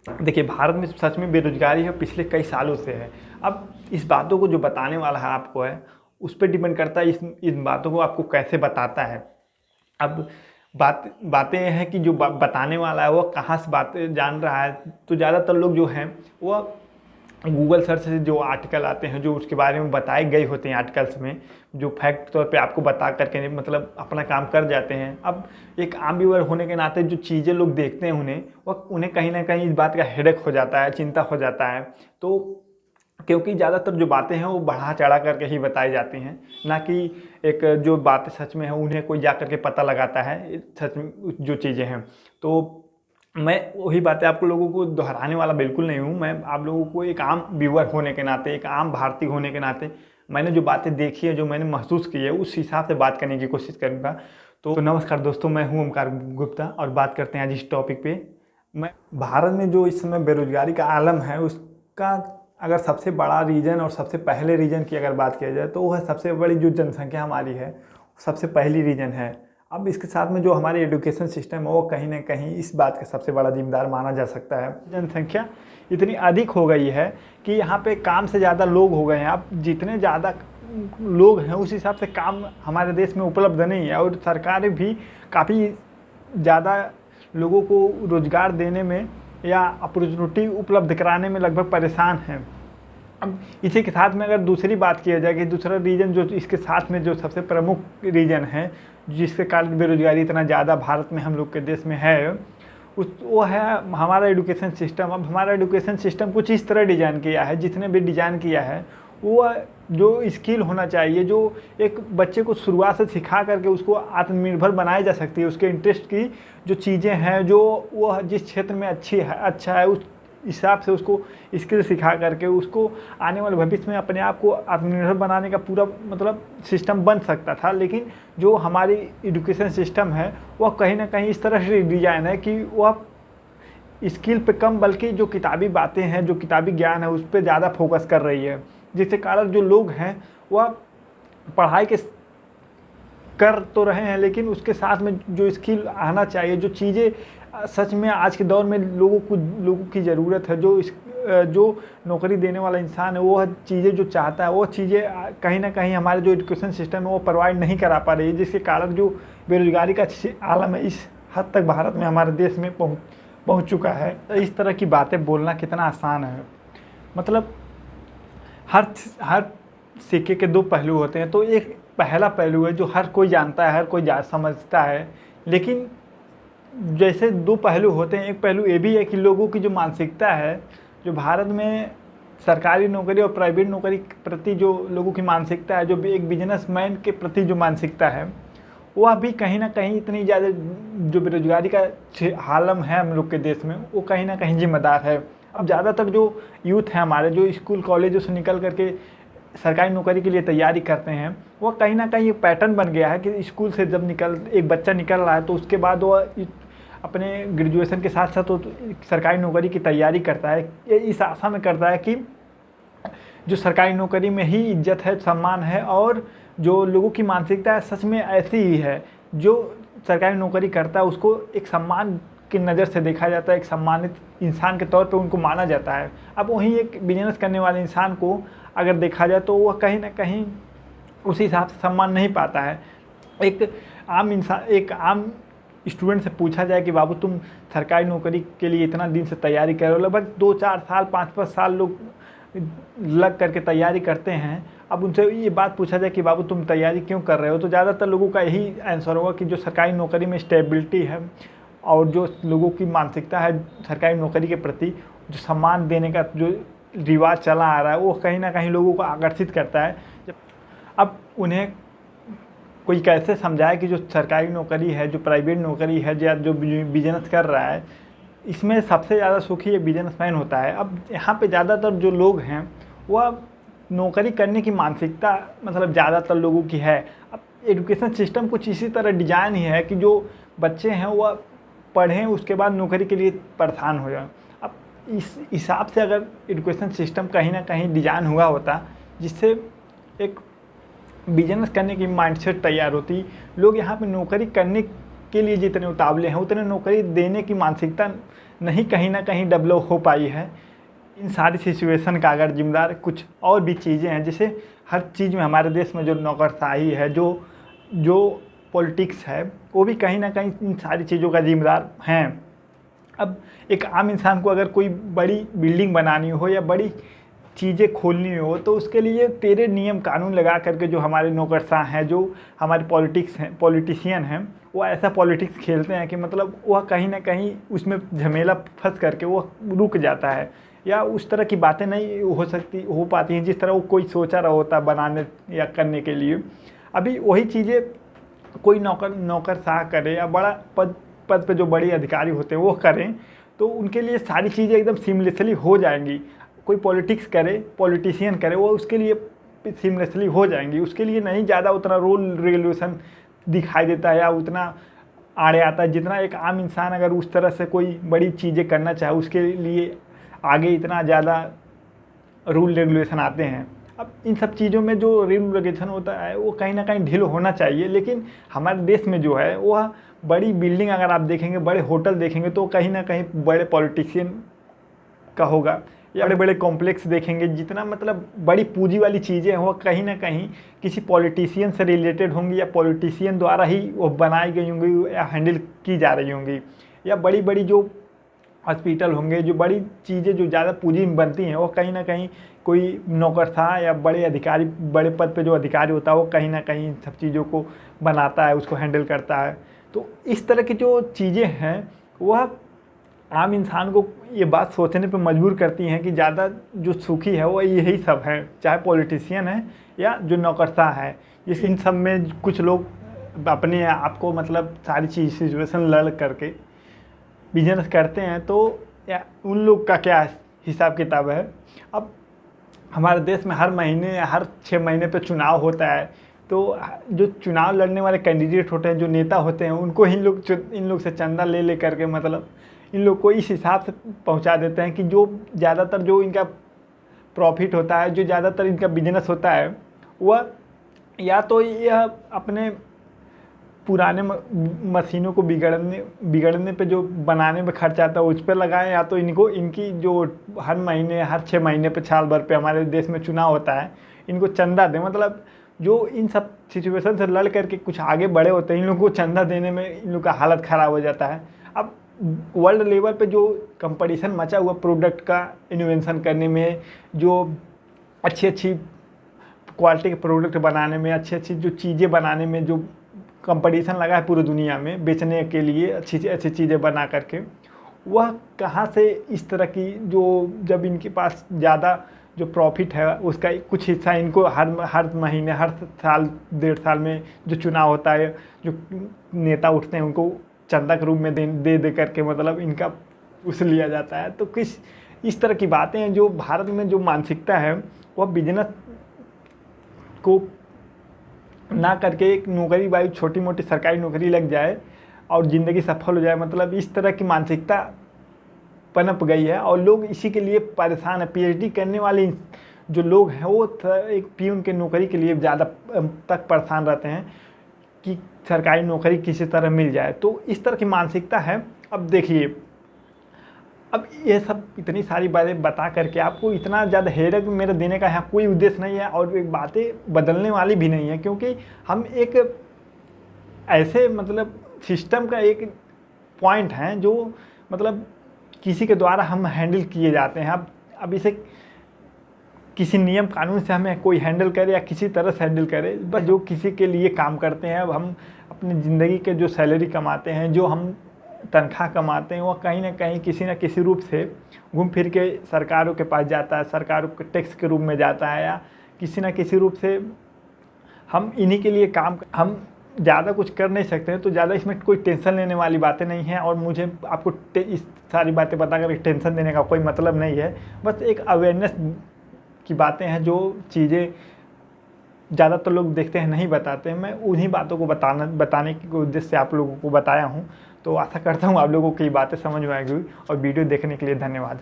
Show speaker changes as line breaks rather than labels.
देखिए, भारत में सच में बेरोज़गारी है, पिछले कई सालों से है। अब इस बातों को जो बताने वाला है आपको है, उस पे डिपेंड करता है इन बातों को आपको कैसे बताता है। अब बातें ये हैं कि जो बताने वाला है वो कहाँ से बातें जान रहा है, तो ज़्यादातर लोग जो हैं वो गूगल सर्च से जो आर्टिकल आते हैं, जो उसके बारे में बताए गए होते हैं आर्टिकल्स में, जो फैक्ट तौर पे आपको बता करके मतलब अपना काम कर जाते हैं। अब एक आम व्यूअर होने के नाते जो चीज़ें लोग देखते हैं उन्हें कहीं ना कहीं इस बात का हेडेक हो जाता है, चिंता हो जाता है। तो क्योंकि ज़्यादातर जो बातें हैं वो बढ़ा चढ़ा करके ही बताई जाती हैं, ना कि एक जो बातें सच में हैं उन्हें कोई जा करके पता लगाता है सच में जो चीज़ें हैं। तो मैं वही बातें आप लोगों को दोहराने वाला बिल्कुल नहीं हूँ। मैं आप लोगों को एक आम व्यूअर होने के नाते, एक आम भारतीय होने के नाते, मैंने जो बातें देखी है, जो मैंने महसूस की है, उस हिसाब से बात करने की कोशिश करूँगा। तो नमस्कार दोस्तों, मैं हूँ ओमकार गुप्ता और बात करते हैं आज इस टॉपिक पे। मैं भारत में जो इस समय बेरोजगारी का आलम है, उसका अगर सबसे बड़ा रीज़न और सबसे पहले रीज़न की अगर बात किया जाए तो वह सबसे बड़ी जो जनसंख्या हमारी है, सबसे पहली रीज़न है। अब इसके साथ में जो हमारे एजुकेशन सिस्टम है वो कहीं ना कहीं इस बात का सबसे बड़ा जिम्मेदार माना जा सकता है। जनसंख्या इतनी अधिक हो गई है कि यहाँ पे काम से ज़्यादा लोग हो गए हैं। अब जितने ज़्यादा लोग हैं उस हिसाब से काम हमारे देश में उपलब्ध नहीं है, और सरकारें भी काफ़ी ज़्यादा लोगों को रोज़गार देने में या अपॉर्चुनिटी उपलब्ध कराने में लगभग परेशान हैं। अब इसी के साथ में अगर दूसरी बात किया जाए कि दूसरा रीज़न जो इसके साथ में जो सबसे प्रमुख रीज़न है जिसके कारण बेरोजगारी इतना ज़्यादा भारत में हम लोग के देश में है, वो है हमारा एजुकेशन सिस्टम। अब हमारा एजुकेशन सिस्टम कुछ इस तरह डिज़ाइन किया है, जिसने भी डिज़ाइन किया है वो जो स्किल होना चाहिए, जो एक बच्चे को शुरुआत से सिखा करके उसको आत्मनिर्भर बनाया जा सकती है, उसके इंटरेस्ट की जो चीज़ें हैं, जो वो जिस क्षेत्र में अच्छा है उस हिसाब से उसको स्किल सिखा करके उसको आने वाले भविष्य में अपने आप को आत्मनिर्भर बनाने का पूरा मतलब सिस्टम बन सकता था। लेकिन जो हमारी एजुकेशन सिस्टम है वह कहीं ना कहीं इस तरह से डिजाइन है कि वह स्किल पे कम बल्कि जो किताबी बातें हैं, जो किताबी ज्ञान है, उस पर ज़्यादा फोकस कर रही है, जिसके कारण जो लोग हैं वह पढ़ाई के कर तो रहे हैं, लेकिन उसके साथ में जो स्किल आना चाहिए, जो चीज़ें सच में आज के दौर में लोगों की ज़रूरत है, जो नौकरी देने वाला इंसान है, वो चीज़ें जो चाहता है वो चीज़ें कहीं ना कहीं हमारे जो एजुकेशन सिस्टम है वो प्रोवाइड नहीं करा पा रही है, जिसके कारण जो बेरोजगारी का आलम है इस हद तक भारत में हमारे देश में पहुँच चुका है। इस तरह की बातें बोलना कितना आसान है। मतलब हर सिक्के के दो पहलू होते हैं। तो एक पहला पहलू है जो हर कोई जानता है, हर कोई समझता है, लेकिन जैसे दो पहलू होते हैं, एक पहलू ये भी है कि लोगों की जो मानसिकता है, जो भारत में सरकारी नौकरी और प्राइवेट नौकरी के प्रति जो लोगों की मानसिकता है, जो एक बिजनेसमैन के प्रति जो मानसिकता है, वह भी कहीं ना कहीं इतनी ज़्यादा जो बेरोजगारी का हालम है हम लोग के देश में, वो कहीं ना कहीं जिम्मेदार है। अब ज़्यादातर जो यूथ है हमारे, जो स्कूल कॉलेजों से निकल करके सरकारी नौकरी के लिए तैयारी करते हैं, वो कहीं ना कहीं एक पैटर्न बन गया है कि स्कूल से जब एक बच्चा निकल रहा है तो उसके बाद वो अपने ग्रेजुएशन के साथ साथ वो सरकारी नौकरी की तैयारी करता है, इस आशा में करता है कि जो सरकारी नौकरी में ही इज्जत है, सम्मान है। और जो लोगों की मानसिकता है सच में ऐसी ही है, जो सरकारी नौकरी करता है उसको एक सम्मान की नज़र से देखा जाता है, एक सम्मानित इंसान के तौर पे उनको माना जाता है। अब वहीं एक बिजनेस करने वाले इंसान को अगर देखा जाए तो वह कहीं ना कहीं उसी हिसाब से सम्मान नहीं पाता है। एक आम स्टूडेंट से पूछा जाए कि बाबू तुम सरकारी नौकरी के लिए इतना दिन से तैयारी कर रहे हो, लगभग 2-4 साल 5-5 साल लोग लग करके तैयारी करते हैं। अब उनसे ये बात पूछा जाए कि बाबू तुम तैयारी क्यों कर रहे हो, तो ज़्यादातर लोगों का यही आंसर होगा कि जो सरकारी नौकरी में स्टेबिलिटी है और जो लोगों की मानसिकता है सरकारी नौकरी के प्रति, जो सम्मान देने का जो रिवाज चला आ रहा है, वो कहीं ना कहीं लोगों को आकर्षित करता है। अब उन्हें कोई कैसे समझाए कि जो सरकारी नौकरी है, जो प्राइवेट नौकरी है, या जो बिजनेस कर रहा है, इसमें सबसे ज़्यादा सुखी बिजनेसमैन होता है। अब यहाँ पे ज़्यादातर जो लोग हैं वह नौकरी करने की मानसिकता मतलब ज़्यादातर लोगों की है। अब एजुकेशन सिस्टम कुछ इसी तरह डिज़ाइन ही है कि जो बच्चे हैं वह पढ़ें, उसके बाद नौकरी के लिए परेशान हो जाएं। अब इस हिसाब से अगर एजुकेशन सिस्टम कहीं ना कहीं डिज़ाइन हुआ होता जिससे एक बिजनेस करने की माइंडसेट तैयार होती, लोग यहाँ पे नौकरी करने के लिए जितने उतावले हैं उतने नौकरी देने की मानसिकता नहीं कहीं ना कहीं डेवलप हो पाई है। इन सारी सिचुएशन का अगर जिम्मेदार कुछ और भी चीज़ें हैं, जैसे हर चीज़ में हमारे देश में जो नौकरशाही है, जो पॉलिटिक्स है, वो भी कहीं ना कहीं इन सारी चीज़ों का जिम्मेदार हैं। अब एक आम इंसान को अगर कोई बड़ी बिल्डिंग बनानी हो या बड़ी चीज़ें खोलनी हो तो उसके लिए तेरे नियम कानून लगा करके जो हमारे नौकरशाह हैं, जो हमारे पॉलिटिशियन हैं, वो ऐसा पॉलिटिक्स खेलते हैं कि मतलब वह कहीं ना कहीं उसमें झमेला फंस करके वो रुक जाता है, या उस तरह की बातें नहीं हो पाती हैं जिस तरह वो कोई सोचा रहा होता है बनाने या करने के लिए। अभी वही चीज़ें कोई नौकरशाह करे या बड़ा पद पे जो बड़े अधिकारी होते हैं वो करें तो उनके लिए सारी चीज़ें एकदम सीमलेसली हो जाएंगी। कोई पॉलिटिशियन करे वो उसके लिए सीमलेसली हो जाएंगी, उसके लिए नहीं ज़्यादा उतना रूल रेगुलेशन दिखाई देता है या उतना आड़े आता है जितना एक आम इंसान अगर उस तरह से कोई बड़ी चीज़ें करना चाहे उसके लिए आगे इतना ज़्यादा रूल रेगुलेशन आते हैं। अब इन सब चीज़ों में जो रूल रेगुलेशन होता है वो कहीं ना कहीं ढील होना चाहिए, लेकिन हमारे देश में जो है वह बड़ी बिल्डिंग अगर आप देखेंगे, बड़े होटल देखेंगे तो कहीं ना कहीं बड़े पॉलिटिशियन का होगा, या बड़े बड़े कॉम्प्लेक्स देखेंगे जितना मतलब बड़ी पूंजी वाली चीज़ें हैं वो कहीं ना कहीं किसी पॉलिटिशियन से रिलेटेड होंगी या पॉलिटिशियन द्वारा ही वो बनाई गई होंगी या हैंडल की जा रही होंगी। या बड़ी बड़ी जो हॉस्पिटल होंगे, जो बड़ी चीज़ें जो ज़्यादा पूंजी में बनती हैं वो कहीं ना कहीं कोई नौकरशाह या बड़े अधिकारी, बड़े पद पे जो अधिकारी होता है वो कहीं ना कहीं इन सब चीज़ों को बनाता है, उसको हैंडल करता है। तो इस तरह की जो चीज़ें हैं वह आम इंसान को ये बात सोचने पे मजबूर करती हैं कि ज़्यादा जो सुखी है वो यही सब है, चाहे पॉलिटिशियन है या जो नौकरशाह है। जिस इन सब में कुछ लोग अपने आप को मतलब सारी चीज़ सिचुएशन लड़ करके बिजनेस करते हैं, तो या उन लोग का क्या हिसाब किताब है। अब हमारे देश में हर महीने या हर 6 महीने पे चुनाव होता है, तो जो चुनाव लड़ने वाले कैंडिडेट होते हैं, जो नेता होते हैं, उनको इन लोग से चंदा ले करके मतलब इन लोग को इस हिसाब से पहुंचा देते हैं कि जो ज़्यादातर जो इनका प्रॉफिट होता है, जो ज़्यादातर इनका बिजनेस होता है, वह या तो यह अपने पुराने मशीनों को बिगड़ने पे जो बनाने में खर्च आता है उस पर लगाएं, या तो इनकी जो हर महीने हर 6 महीने पे साल भर पे हमारे देश में चुनाव होता है इनको चंदा दें। मतलब जो इन सब सिचुएशन से लड़ करके कुछ आगे बड़े होते हैं इन लोगों को चंदा देने में इन लोग का हालत ख़राब हो जाता है। अब वर्ल्ड लेवल पे जो कंपटीशन मचा हुआ प्रोडक्ट का इन्वेंशन करने में, जो अच्छी क्वालिटी के प्रोडक्ट बनाने में, अच्छी जो चीज़ें बनाने में जो कंपटीशन लगा है पूरी दुनिया में बेचने के लिए अच्छी चीज़ें बना करके, वह कहाँ से इस तरह की जो जब इनके पास ज़्यादा जो प्रॉफिट है उसका कुछ हिस्सा इनको हर महीने हर साल 1.5 साल में जो चुनाव होता है, जो नेता उठते हैं उनको चंदा के रूप में दे करके मतलब इनका उस लिया जाता है। तो किस इस तरह की बातें हैं जो भारत में जो मानसिकता है वह बिजनेस को ना करके एक नौकरी वाली छोटी मोटी सरकारी नौकरी लग जाए और ज़िंदगी सफल हो जाए, मतलब इस तरह की मानसिकता पनप गई है और लोग इसी के लिए परेशान है। पीएचडी करने वाले जो लोग हैं वो एक पीयून के नौकरी के लिए ज़्यादा तक परेशान रहते हैं कि सरकारी नौकरी किसी तरह मिल जाए। तो इस तरह की मानसिकता है। अब देखिए, अब ये सब इतनी सारी बातें बता करके आपको इतना ज़्यादा हेरक मेरा देने का यहाँ कोई उद्देश्य नहीं है और एक बातें बदलने वाली भी नहीं है, क्योंकि हम एक ऐसे मतलब सिस्टम का एक पॉइंट हैं जो मतलब किसी के द्वारा हम हैंडल किए जाते हैं। अब इसे किसी नियम कानून से हमें कोई हैंडल करे या किसी तरह से हैंडल करे, बस जो किसी के लिए काम करते हैं। अब हम अपनी ज़िंदगी के जो सैलरी कमाते हैं, जो हम तनख्वाह कमाते हैं, वो कहीं ना कहीं किसी न किसी रूप से घूम फिर के सरकारों के पास जाता है, सरकारों के टैक्स के रूप में जाता है, या किसी न किसी रूप से हम इन्हीं के लिए काम हम ज़्यादा कुछ कर नहीं सकते हैं। तो ज़्यादा इसमें कोई टेंशन लेने वाली बातें नहीं हैं और मुझे आपको इस सारी बातें बता कर टेंशन देने का कोई मतलब नहीं है। बस एक अवेयरनेस की बातें हैं, जो चीज़ें ज़्यादातर लोग देखते हैं नहीं बताते हैं, मैं उन्हीं बातों को बताने के उद्देश्य से आप लोगों को बताया हूँ। तो आशा करता हूँ आप लोगों की बातें समझ में आएगी और वीडियो देखने के लिए धन्यवाद।